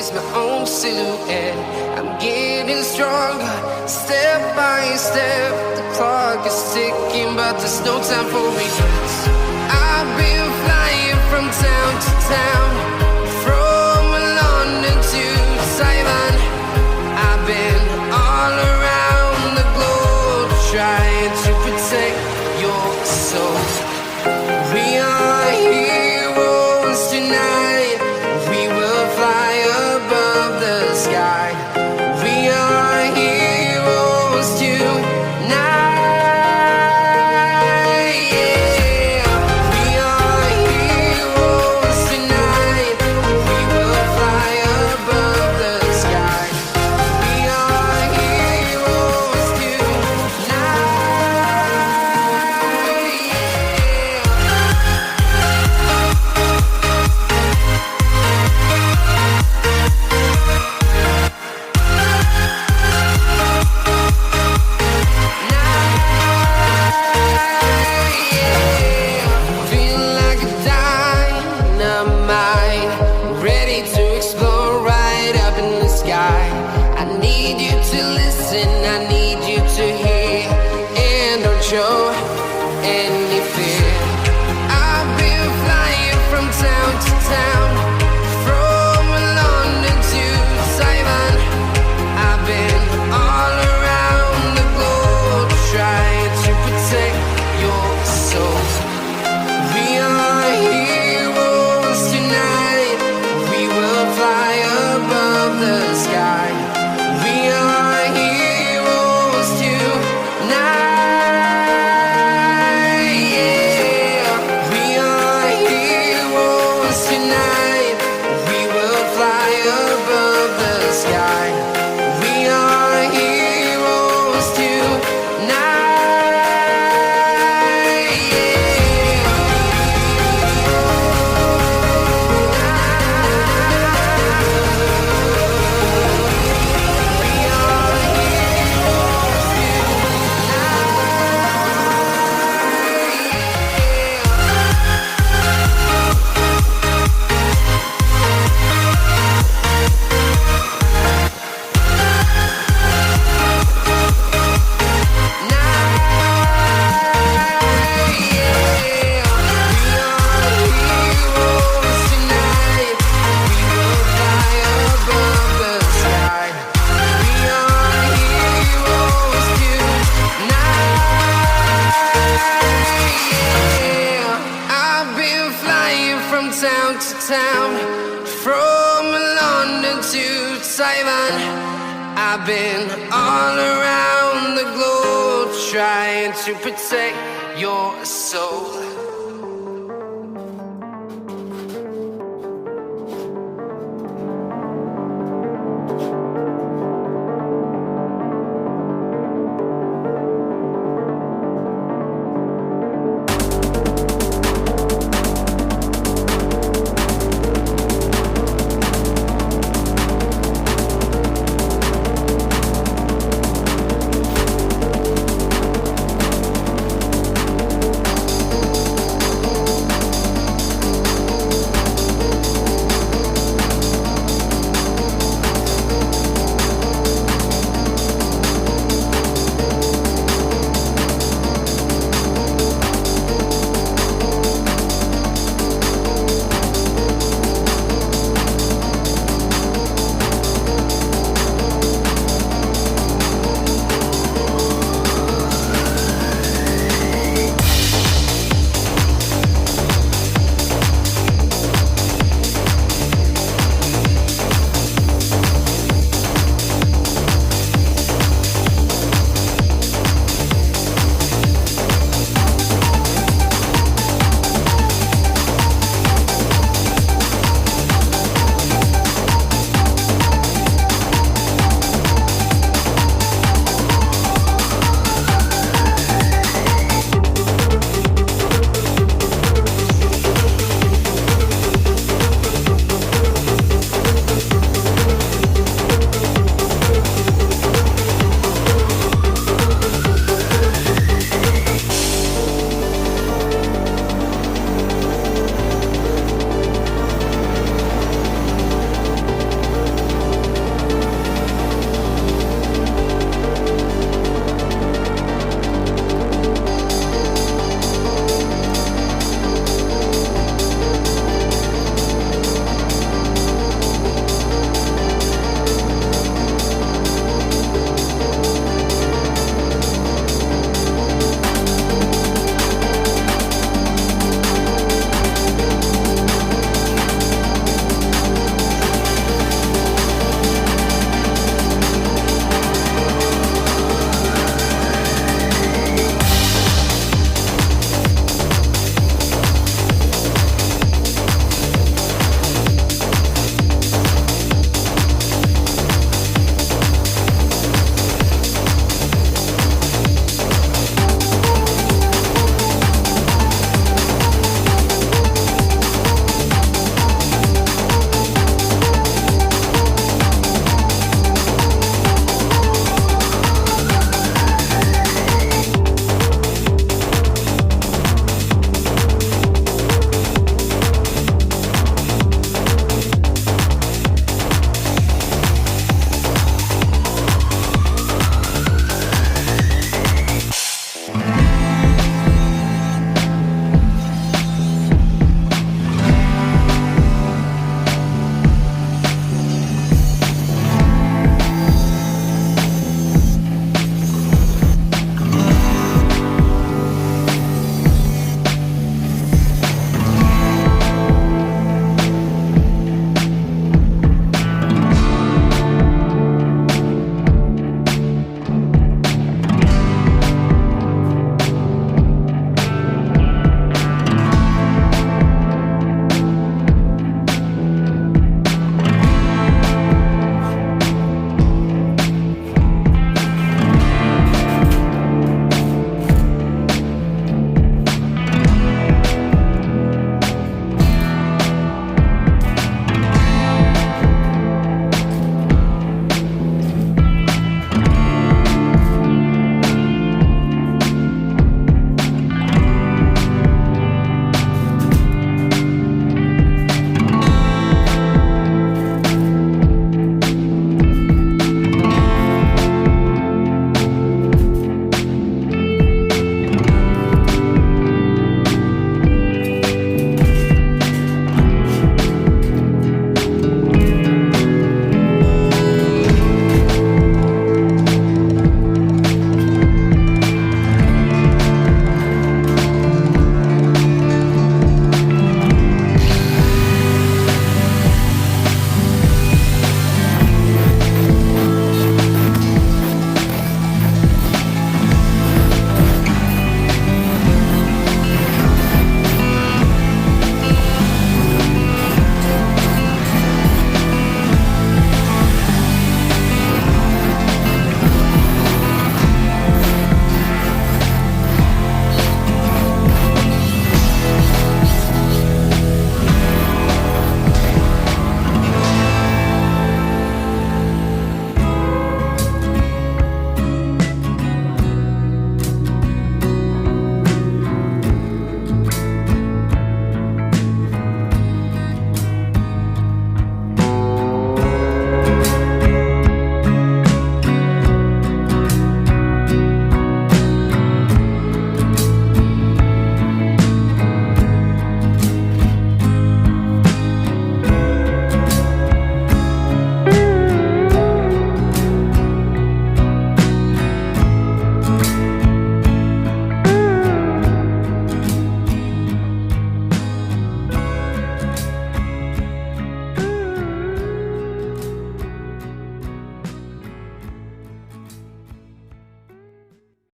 chase my own silhouette. I'm getting stronger, step by step. The clock is ticking, but there's no time for regrets. I've been flying from town to town, from London to Taiwan. I've been all around the globe, trying to protect your soul. We are heroes tonight. We will fly above the sky. We are heroes tonight. Yeah. We are heroes tonight. We will fly above the sky. We are heroes tonight. Feel like a dynamite, ready to explode right up in the sky. I need you to listen, I need you to hear, and don't show any fear. I've been flying from town to town, from London to Taiwan. I've been all around the globe, trying to protect your soul. We are heroes tonight. We will fly above the sky. We are heroes tonight. Yeah. We are heroes tonight. We will fly above the sky. We are heroes tonight. Town to town, from London to Taiwan. I've been all around the globe, trying to protect your soul.